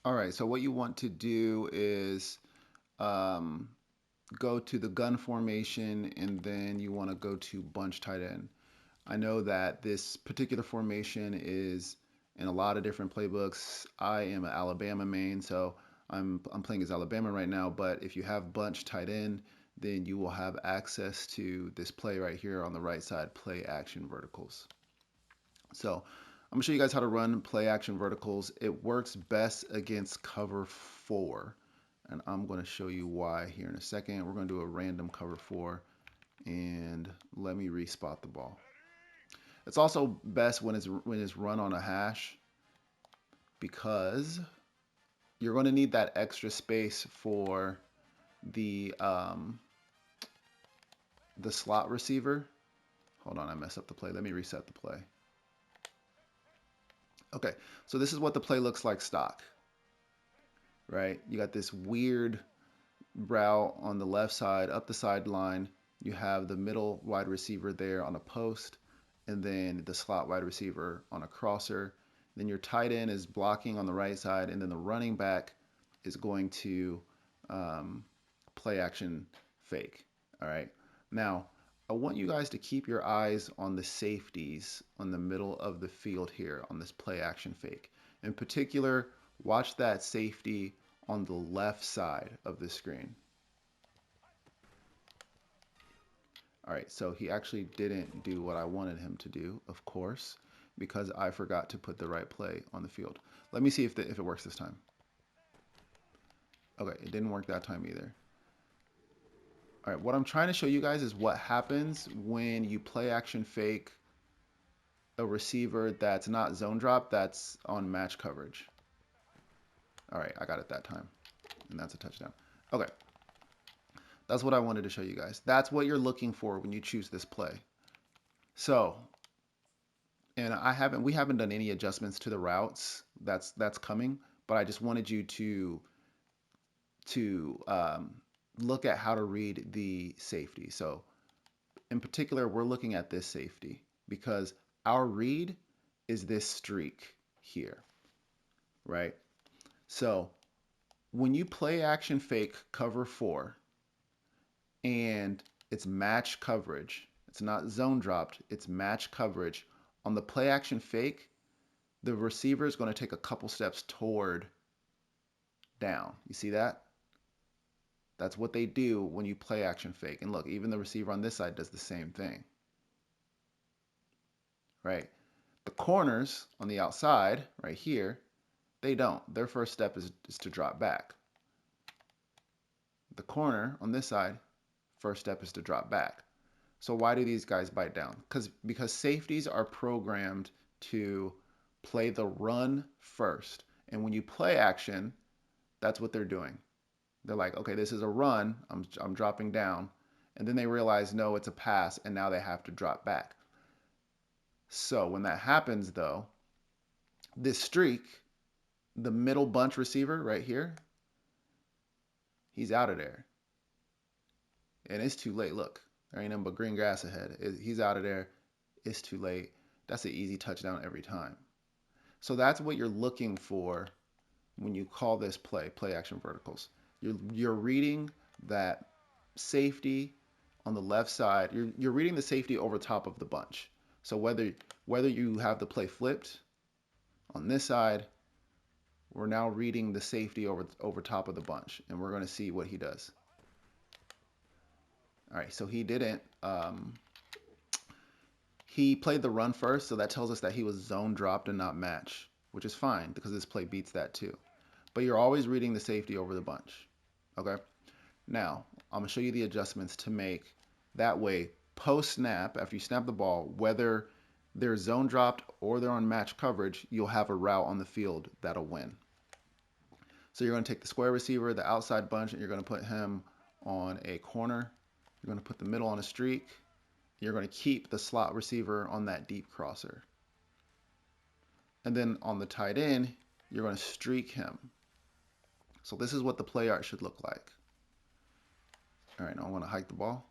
All right, so what you want to do is um, go to the gun formation and then you want to go to bunch tight end. I know that this particular formation is in a lot of different playbooks. I am an Alabama main, so I'm playing as Alabama right now, but if you have bunch tight end, then you will have access to this play right here on the right side, play action verticals. So I'm gonna show you guys how to run play action verticals. It works best against cover 4. And I'm gonna show you why here in a second. We're gonna do a random cover 4 and let me respot the ball. It's also best when it's run on a hash because you're going to need that extra space for the um, the slot receiver. Hold on, I messed up the play. Let me reset the play. Okay, so this is what the play looks like stock, right? You got this weird route on the left side, up the sideline. You have the middle wide receiver there on a post, and then the slot wide receiver on a crosser. Then your tight end is blocking on the right side, and then the running back is going to play action fake. All right. Now, I want you guys to keep your eyes on the safeties on the middle of the field here on this play action fake. In particular, watch that safety on the left side of the screen. All right, so he actually didn't do what I wanted him to do, of course, because I forgot to put the right play on the field. Let me see if it works this time. Okay, it didn't work that time either. All right, what I'm trying to show you guys is what happens when you play action fake a receiver that's not zone drop, that's on match coverage. All right, I got it that time, and that's a touchdown. Okay, that's what I wanted to show you guys. That's what you're looking for when you choose this play. So, and we haven't done any adjustments to the routes. That's coming, but I just wanted you to look at how to read the safety. So, in particular, we're looking at this safety because our read is this streak here, right? So when you play action fake cover 4 and it's match coverage, it's not zone dropped, it's match coverage. On the play action fake, the receiver is going to take a couple steps toward down. You see that? That's what they do when you play action fake. And look, even the receiver on this side does the same thing, right? The corners on the outside, right here, they don't. Their first step is to drop back. The corner on this side, first step is to drop back. So why do these guys bite down? Because safeties are programmed to play the run first. And when you play action, that's what they're doing. They're like, okay, this is a run, I'm dropping down. And then they realize, no, it's a pass, and now they have to drop back. So when that happens, though, this streak, the middle bunch receiver right here, he's out of there. And it's too late. Look, there ain't nothing but green grass ahead. He's out of there. It's too late. That's an easy touchdown every time. So that's what you're looking for when you call this play action verticals. You're reading that safety on the left side. You're reading the safety over top of the bunch. So whether you have the play flipped on this side, we're now reading the safety over top of the bunch, and we're going to see what he does. All right, so he didn't. He played the run first, so that tells us that he was zone dropped and not match, which is fine because this play beats that too. But you're always reading the safety over the bunch. Okay. Now I'm gonna show you the adjustments to make that way post snap, after you snap the ball, whether they're zone dropped or they're on match coverage, you'll have a route on the field that'll win. So you're going to take the square receiver, the outside bunch, and you're going to put him on a corner. You're going to put the middle on a streak. You're going to keep the slot receiver on that deep crosser. And then on the tight end, you're going to streak him. So this is what the play art should look like. All right, now I want to hike the ball.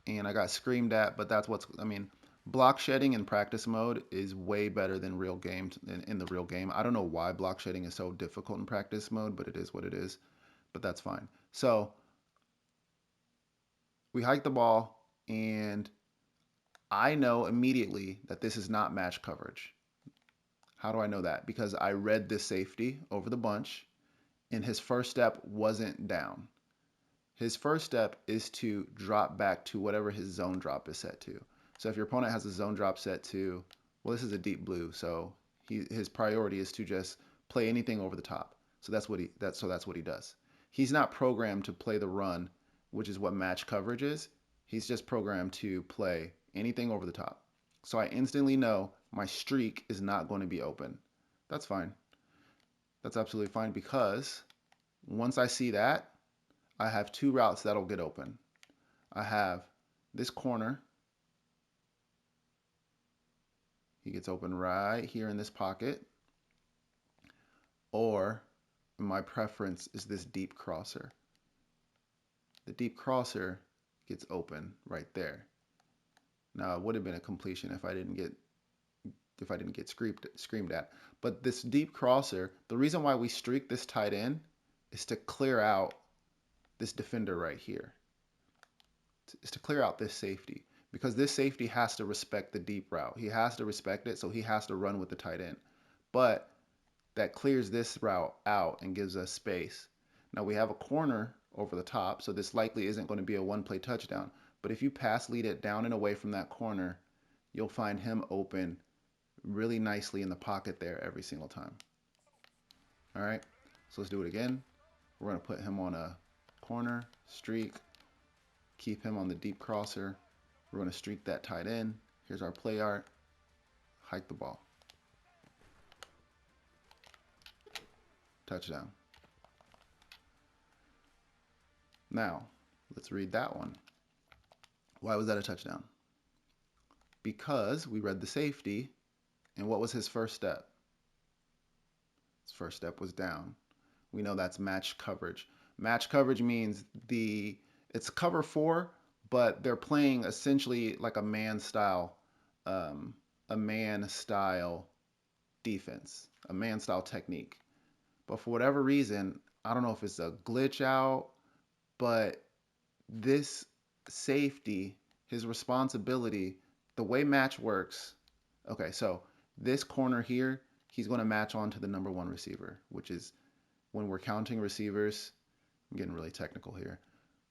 And I got screamed at, but that's what's, I mean, Block shedding in practice mode is way better than real game in the real game. I don't know why block shedding is so difficult in practice mode, but it is what it is. But that's fine. So we hike the ball, and I know immediately that this is not match coverage. How do I know that? Because I read this safety over the bunch, and his first step wasn't down. His first step is to drop back to whatever his zone drop is set to. So if your opponent has a zone drop set to, well, this is a deep blue, so his priority is to just play anything over the top. So that's what he does. He's not programmed to play the run, which is what match coverage is. He's just programmed to play anything over the top. So I instantly know my streak is not going to be open. That's fine. That's absolutely fine, because once I see that, I have two routes that'll get open. I have this corner. He gets open right here in this pocket. Or my preference is this deep crosser. The deep crosser gets open right there. Now, it would have been a completion if I didn't get screamed at. But this deep crosser, the reason why we streak this tight end is to clear out this defender right here. Is to clear out this safety, because this safety has to respect the deep route. He has to respect it, so he has to run with the tight end. But that clears this route out and gives us space. Now we have a corner over the top, so this likely isn't going to be a one-play touchdown. But if you pass lead it down and away from that corner, you'll find him open really nicely in the pocket there every single time. All right, so let's do it again. We're going to put him on a corner, streak, keep him on the deep crosser. We're going to streak that tight end. Here's our play art. Hike the ball. Touchdown. Now, let's read that one. Why was that a touchdown? Because we read the safety, and what was his first step? His first step was down. We know that's match coverage. Match coverage means it's cover 4, but they're playing essentially like a man style defense, a man style technique. But for whatever reason, I don't know if it's a glitch out, but this safety, his responsibility, the way match works. Okay, so this corner here, he's going to match on to the number 1 receiver, which is, when we're counting receivers, I'm getting really technical here.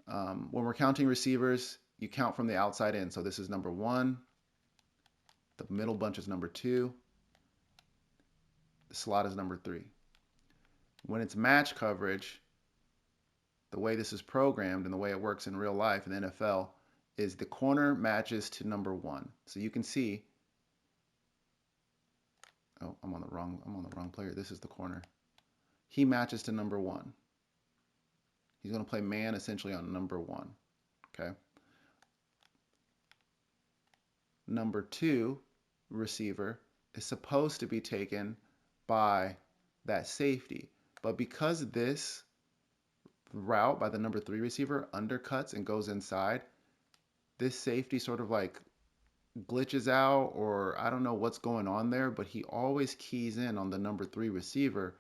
When we're counting receivers, you count from the outside in. So this is number 1. The middle bunch is number 2. The slot is number 3. When it's match coverage, the way this is programmed and the way it works in real life in the NFL is the corner matches to number 1. So you can see, oh, I'm on the wrong player. This is the corner. He matches to number 1. He's going to play man essentially on number 1. Okay. Number 2 receiver is supposed to be taken by that safety. But because this route by the number 3 receiver undercuts and goes inside, this safety sort of like glitches out, or I don't know what's going on there, but he always keys in on the number 3 receiver,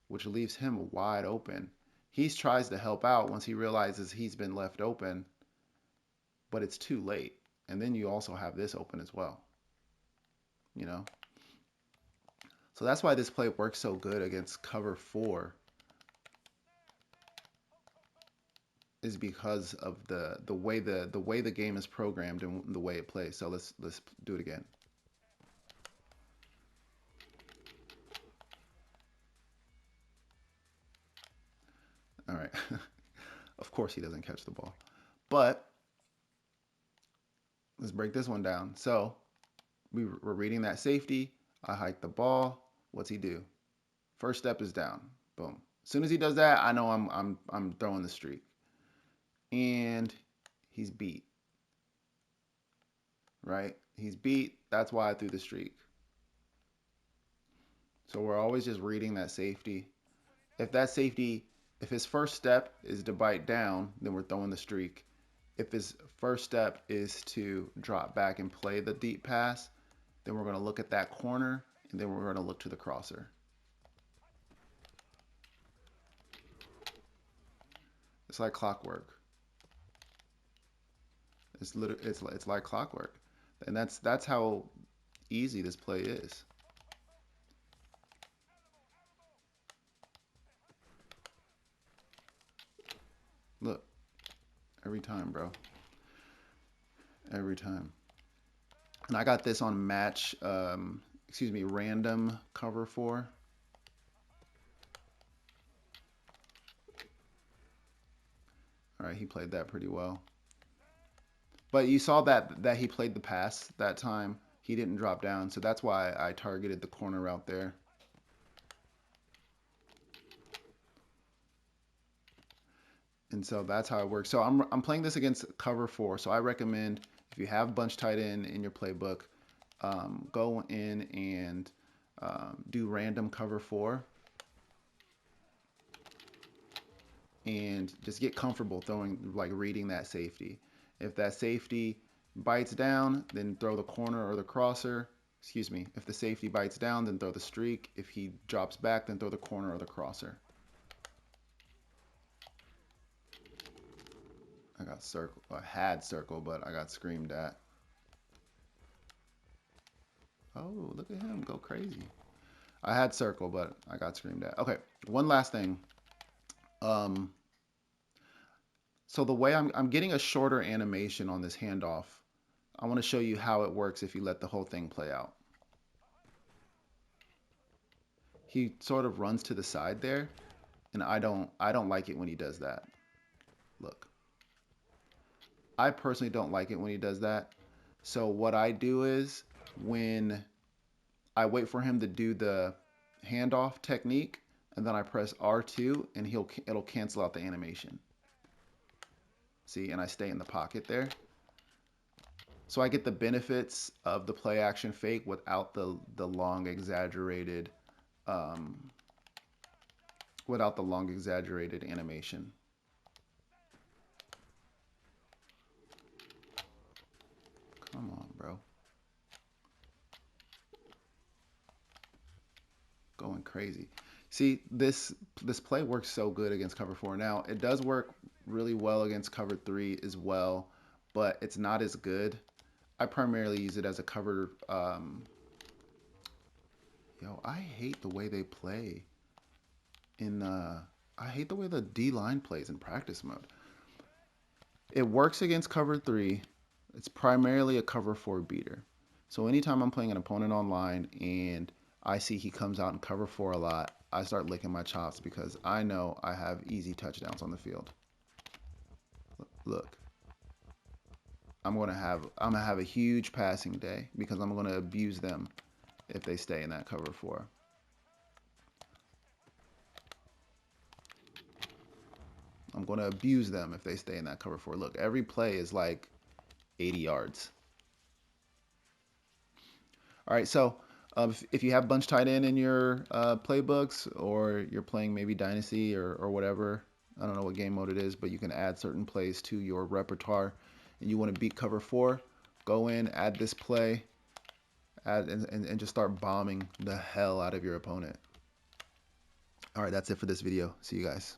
which leaves him wide open. He tries to help out once he realizes he's been left open, but it's too late. And then you also have this open as well, you know? So that's why this play works so good against cover 4, is because of the way the game is programmed and the way it plays. So let's do it again. All right. Of course he doesn't catch the ball. But let's break this one down. So we're reading that safety. I hike the ball. What's he do? First step is down. Boom. As soon as he does that, I know I'm throwing the streak. And he's beat. Right? He's beat. That's why I threw the streak. So we're always just reading that safety. If his first step is to bite down, then we're throwing the streak. if his first step is to drop back and play the deep pass, then we're going to look at that corner, and then we're going to look to the crosser. It's like clockwork. It's like clockwork, and that's how easy this play is. Look, every time, bro. Every time. And I got this on random cover 4. All right, he played that pretty well. But you saw that he played the pass that time. He didn't drop down, so that's why I targeted the corner route there. And so that's how it works. So I'm playing this against cover 4. So I recommend, if you have bunch tight end in your playbook, go in and do random cover 4. And just get comfortable throwing, like reading that safety. If that safety bites down, then throw the corner or the crosser. Excuse me. If the safety bites down, then throw the streak. If he drops back, then throw the corner or the crosser. I got circle. I had circle, but I got screamed at. Oh, look at him go crazy. I had circle, but I got screamed at. Okay, one last thing. So the way I'm getting a shorter animation on this handoff. I want to show you how it works if you let the whole thing play out. He sort of runs to the side there, and I don't like it when he does that. Look. I personally don't like it when he does that. So what I do is, when I wait for him to do the handoff technique, and then I press R2, and it'll cancel out the animation. See, and I stay in the pocket there. So I get the benefits of the play action fake without the long exaggerated animation. Come on, bro. Going crazy. See, this play works so good against cover 4. Now, it does work really well against cover 3 as well, but it's not as good. I primarily use it as a cover. Yo, I hate the way they play in I hate the way the D line plays in practice mode. It works against cover 3. It's primarily a cover 4 beater. So anytime I'm playing an opponent online and I see he comes out in cover 4 a lot, I start licking my chops because I know I have easy touchdowns on the field. Look. I'm gonna have a huge passing day because I'm gonna abuse them if they stay in that cover 4. I'm gonna abuse them if they stay in that cover 4. Look, every play is like 80 yards. All right, so if you have bunch tight end in your playbooks, or you're playing maybe Dynasty or whatever, I don't know what game mode it is, but you can add certain plays to your repertoire, and you want to beat cover 4, go in, add this play, and just start bombing the hell out of your opponent. All right, that's it for this video. See you guys.